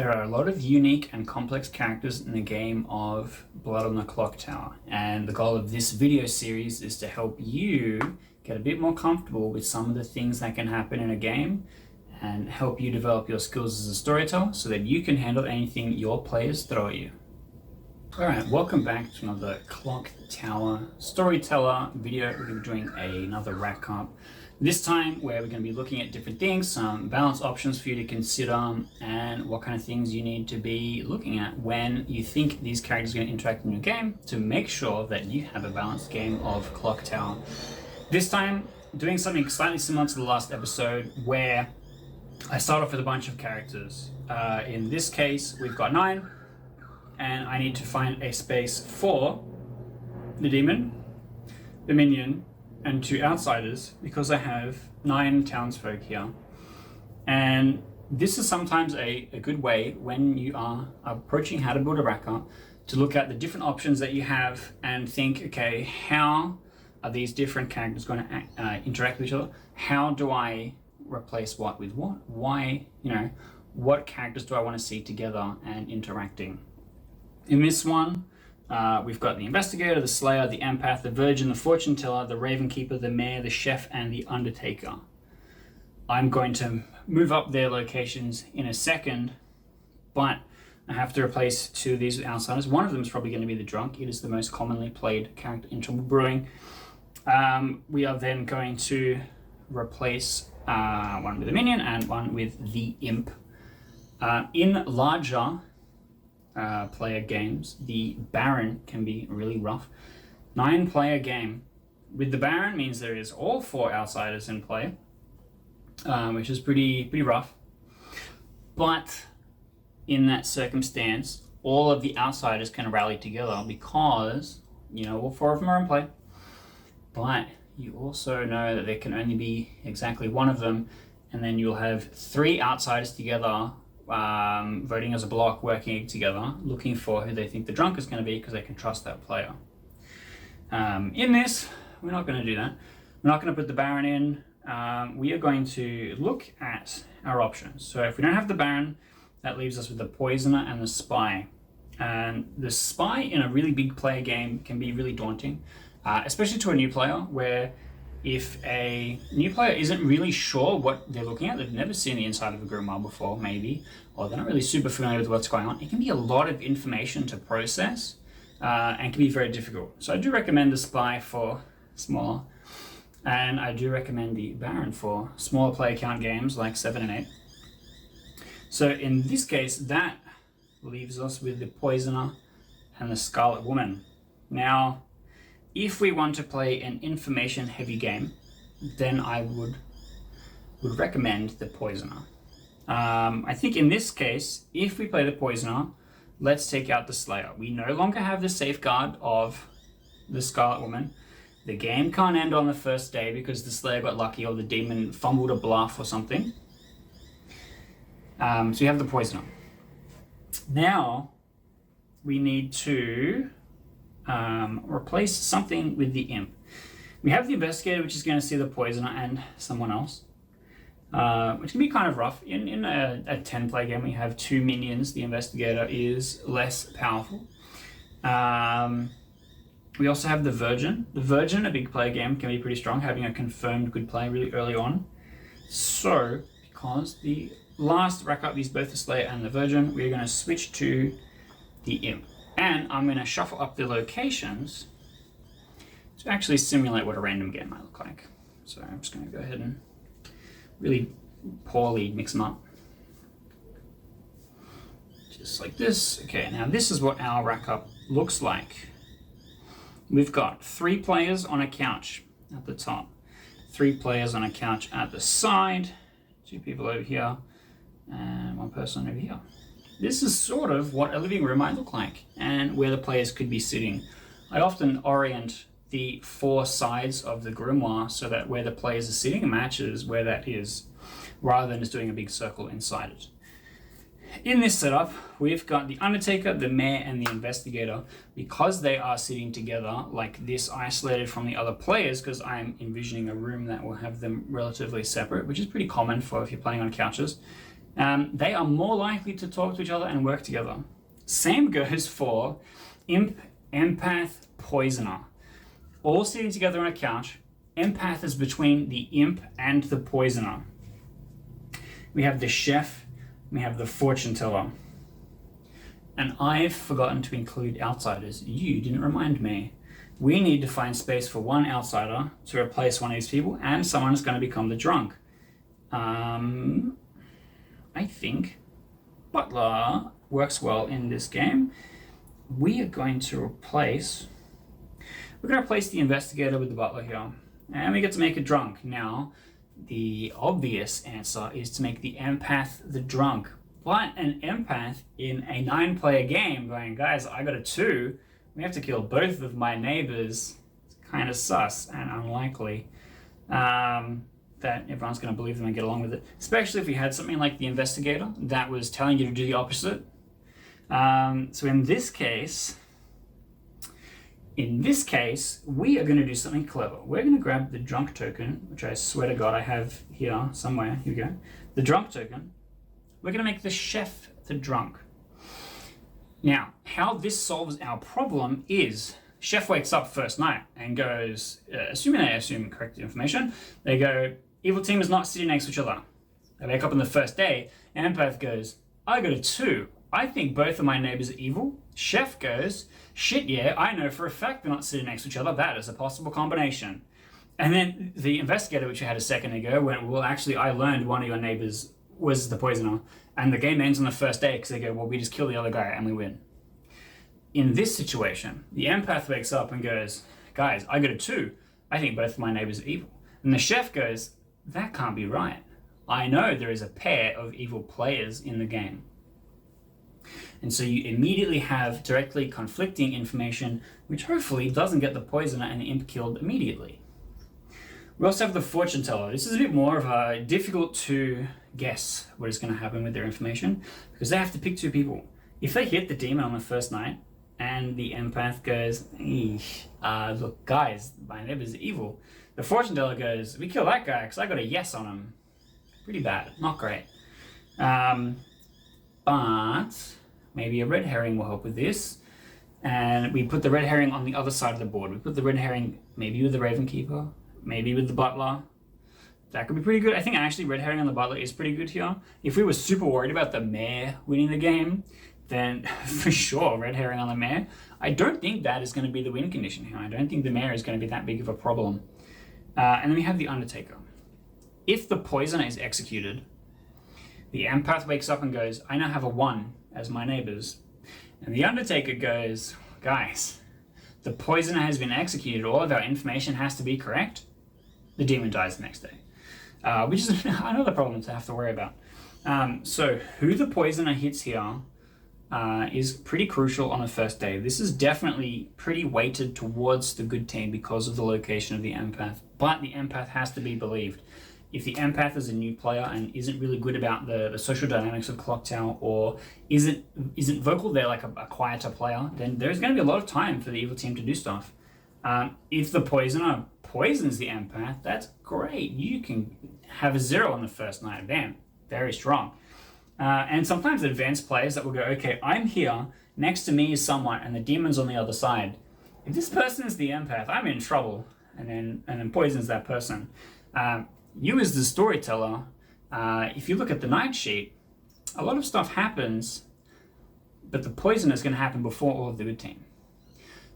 There are a lot of unique and complex characters in the game of Blood on the Clocktower, and the goal of this video series is to help you get a bit more comfortable with some of the things that can happen in a game and help you develop your skills as a storyteller so that you can handle anything your players throw at you. Alright, welcome back to another Clocktower storyteller video. We're going to be doing another rack up. This time where we're going to be looking at different things, some balance options for you to consider, and what kind of things you need to be looking at when you think these characters are going to interact in your game to make sure that you have a balanced game of Clocktower. This time, doing something slightly similar to the last episode where I start off with a bunch of characters. In this case, we've got 9, and I need to find a space for the demon, the minion, and 2 outsiders because I have 9 townsfolk here. And this is sometimes a good way when you are approaching how to build a rack up to look at the different options that you have and think, okay, how are these different characters going to interact with each other? How do I replace what with what? Why, what characters do I want to see together and interacting? In this one, we've got the Investigator, the Slayer, the Empath, the Virgin, the Fortune Teller, the Raven Keeper, the Mayor, the Chef, and the Undertaker. I'm going to move up their locations in a second, but I have to replace 2 of these with outsiders. One of them is probably going to be the Drunk. It is the most commonly played character in Trouble Brewing. We are then going to replace one with the Minion and one with the Imp. In larger player games, the Baron can be really rough. 9-player game with the Baron means there is all 4 outsiders in play, which is pretty rough. But in that circumstance, all of the outsiders can rally together because all 4 of them are in play. But you also know that there can only be exactly 1 of them, and then you'll have 3 outsiders together. Voting as a block, working together, looking for who they think the Drunk is going to be because they can trust that player. In this, we're not going to do that. We're not going to put the Baron in. We are going to look at our options. So if we don't have the Baron, that leaves us with the Poisoner and the Spy. And the Spy in a really big player game can be really daunting, especially to a new player where if a new player isn't really sure what they're looking at, they've never seen the inside of a grimoire before, maybe, or they're not really super familiar with what's going on, it can be a lot of information to process and can be very difficult. So I do recommend the Spy for smaller, and I do recommend the Baron for smaller player count games like 7 and 8. So in this case, that leaves us with the Poisoner and the Scarlet Woman. Now, if we want to play an information-heavy game, then I would recommend the Poisoner. I think in this case, if we play the Poisoner, let's take out the Slayer. We no longer have the safeguard of the Scarlet Woman. The game can't end on the first day because the Slayer got lucky or the demon fumbled a bluff or something. So you have the Poisoner. Now, we need to replace something with the Imp. We have the Investigator, which is going to see the Poisoner and someone else, which can be kind of rough. In a 10-player game, we have 2 minions. The Investigator is less powerful. We also have the Virgin. The Virgin, a big player game, can be pretty strong, having a confirmed good play really early on. So, because the last rack up is both the Slayer and the Virgin, we're going to switch to the Imp. And I'm going to shuffle up the locations to actually simulate what a random game might look like. So I'm just going to go ahead and really poorly mix them up. Just like this. Okay, now this is what our rack up looks like. We've got 3 players on a couch at the top, 3 players on a couch at the side, 2 people over here, and 1 person over here. This is sort of what a living room might look like and where the players could be sitting. I often orient the 4 sides of the grimoire so that where the players are sitting matches where that is, rather than just doing a big circle inside it. In this setup, we've got the Undertaker, the Mayor, and the Investigator. Because they are sitting together like this, isolated from the other players, because I'm envisioning a room that will have them relatively separate, which is pretty common for if you're playing on couches. they are more likely to talk to each other and work together. Same goes for imp, empath, poisoner. All sitting together on a couch. Empath is between the imp and the poisoner. We have the chef, we have the fortune teller. And I've forgotten to include outsiders. You didn't remind me. We need to find space for one outsider to replace one of these people, and someone is going to become the drunk. I think Butler works well in this game. We're going to replace the investigator with the butler here. And we get to make a drunk. Now, the obvious answer is to make the empath the drunk. But an empath in a 9-player game going, guys, I got a 2. We have to kill both of my neighbors. It's kind of sus and unlikely that everyone's going to believe them and get along with it. Especially if we had something like the investigator that was telling you to do the opposite. So in this case, we are going to do something clever. We're going to grab the drunk token, which I swear to God I have here somewhere. Here we go. The drunk token. We're going to make the chef the drunk. Now, how this solves our problem is chef wakes up first night and goes, assuming they assume correct information, they go, evil team is not sitting next to each other. They wake up on the first day, and empath goes, I got a 2. I think both of my neighbors are evil. Chef goes, shit yeah, I know for a fact they're not sitting next to each other. That is a possible combination. And then the investigator, which you had a second ago, went, well, actually, I learned one of your neighbors was the poisoner. And the game ends on the first day because they go, well, we just kill the other guy and we win. In this situation, the empath wakes up and goes, guys, I got a 2. I think both of my neighbors are evil. And the chef goes, that can't be right. I know there is a pair of evil players in the game. And so you immediately have directly conflicting information, which hopefully doesn't get the poisoner and the imp killed immediately. We also have the fortune teller. This is a bit more of a difficult to guess what is going to happen with their information because they have to pick 2 people. If they hit the demon on the first night and the empath goes, look, guys, my neighbor's evil, the fortune teller goes, we kill that guy because I got a yes on him. Pretty bad, not great. But maybe a red herring will help with this. And we put the red herring on the other side of the board. We put the red herring maybe with the raven keeper, maybe with the butler. That could be pretty good. I think actually red herring on the butler is pretty good here. If we were super worried about the mayor winning the game, then for sure red herring on the mayor. I don't think that is going to be the win condition here. I don't think the mayor is going to be that big of a problem. And then we have the undertaker. If the poisoner is executed, the empath wakes up and goes, I now have a 1 as my neighbors. And the undertaker goes, guys, the poisoner has been executed. All of our information has to be correct. The demon dies the next day, which is another problem to have to worry about. So who the poisoner hits here is pretty crucial on the first day. This is definitely pretty weighted towards the good team because of the location of the empath, but the empath has to be believed. If the empath is a new player and isn't really good about the social dynamics of Clocktower or isn't vocal, they're like a quieter player, then there's going to be a lot of time for the evil team to do stuff. If the poisoner poisons the empath, that's great. You can have a 0 on the first night. Bam, very strong. And sometimes advanced players that will go, okay, I'm here, next to me is someone, and the demon's on the other side. If this person is the empath, I'm in trouble, and then poisons that person. You as the storyteller, if you look at the night sheet, a lot of stuff happens, but the poison is going to happen before all of the good team.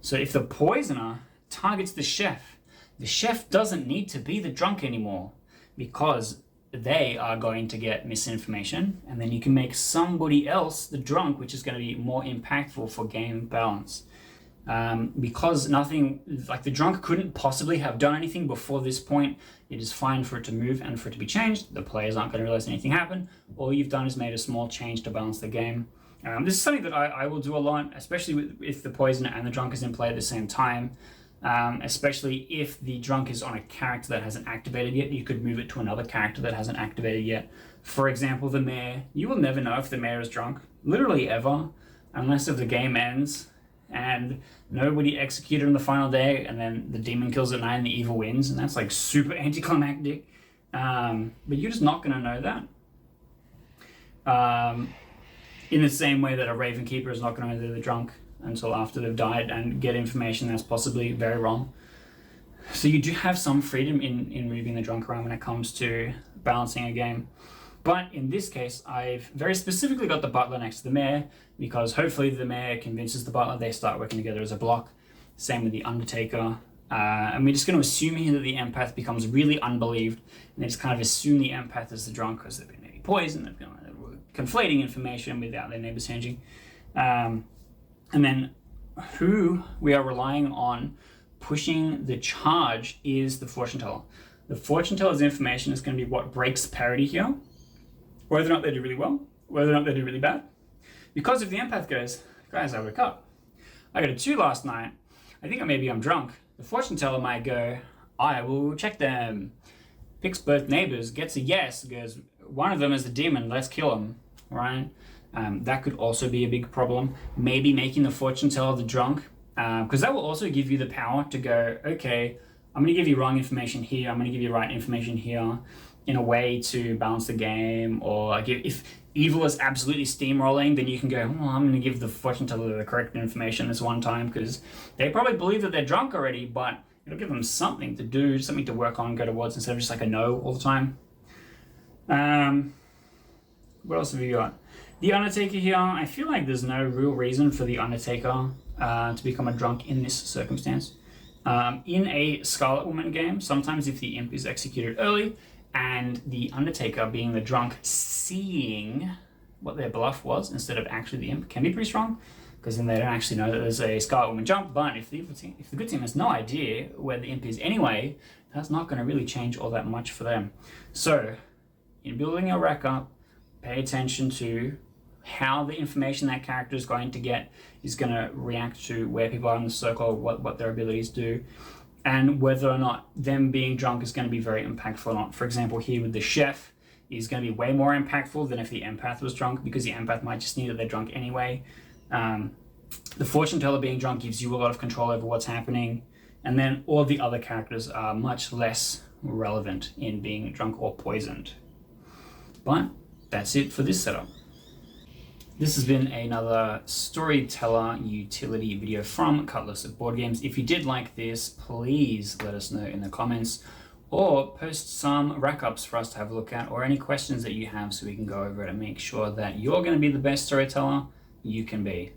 So if the poisoner targets the chef doesn't need to be the drunk anymore because they are going to get misinformation, and then you can make somebody else the drunk, which is going to be more impactful for game balance. Because nothing, like the drunk couldn't possibly have done anything before this point, it is fine for it to move and for it to be changed. The players aren't going to realize anything happened. All you've done is made a small change to balance the game. This is something that I will do a lot, especially if the poisoner and the drunk is in play at the same time. Especially if the drunk is on a character that hasn't activated yet, you could move it to another character that hasn't activated yet. For example, the mayor. You will never know if the mayor is drunk, literally ever, unless if the game ends and nobody executed on the final day, and then the demon kills at night and the evil wins, and that's like super anticlimactic. But you're just not going to know that. in the same way that a Raven Keeper is not going to enter the drunk until after they've died and get information that's possibly very wrong. So you do have some freedom in moving the drunk around when it comes to balancing a game. But in this case, I've very specifically got the butler next to the mayor, because hopefully the mayor convinces the butler, they start working together as a block. Same with the Undertaker. And we're just going to assume here that the empath becomes really unbelieved, and they just kind of assume the empath is the drunk because they've been maybe poisoned, they've been conflating information without their neighbors changing. And then who we are relying on pushing the charge is the fortune teller. The fortune teller's information is going to be what breaks parity here, whether or not they do really well, whether or not they do really bad. Because if the empath goes, guys, I woke up, I got a 2 last night, I think maybe I'm drunk, the fortune teller might go, I will check them. Picks both neighbors, gets a yes, goes, one of them is the demon, let's kill him, right? That could also be a big problem. Maybe making the fortune teller the drunk, because that will also give you the power to go, okay, I'm going to give you wrong information here, I'm going to give you right information here, in a way to balance the game. Or if evil is absolutely steamrolling, then you can go, well, I'm going to give the fortune teller the correct information this one time, because they probably believe that they're drunk already, but it'll give them something to do, something to work on, go towards, instead of just like a no all the time. What else have we got? The Undertaker here, I feel like there's no real reason for the Undertaker to become a drunk in this circumstance. In a Scarlet Woman game, sometimes if the imp is executed early and the Undertaker, being the drunk, seeing what their bluff was instead of actually the imp, can be pretty strong, because then they don't actually know that there's a Scarlet Woman jump. But if the good team has no idea where the imp is anyway, that's not going to really change all that much for them. So in building your rack up, pay attention to how the information that character is going to get is going to react to where people are in the circle, what their abilities do, and whether or not them being drunk is going to be very impactful or not. For example, here with the chef, is going to be way more impactful than if the empath was drunk, because the empath might just need that they're drunk anyway. The fortune teller being drunk gives you a lot of control over what's happening, and then all the other characters are much less relevant in being drunk or poisoned. But that's it for this setup. This has been another storyteller utility video from Cutlass of Board Games. If you did like this, please let us know in the comments, or post some rack-ups for us to have a look at, or any questions that you have so we can go over it and make sure that you're going to be the best storyteller you can be.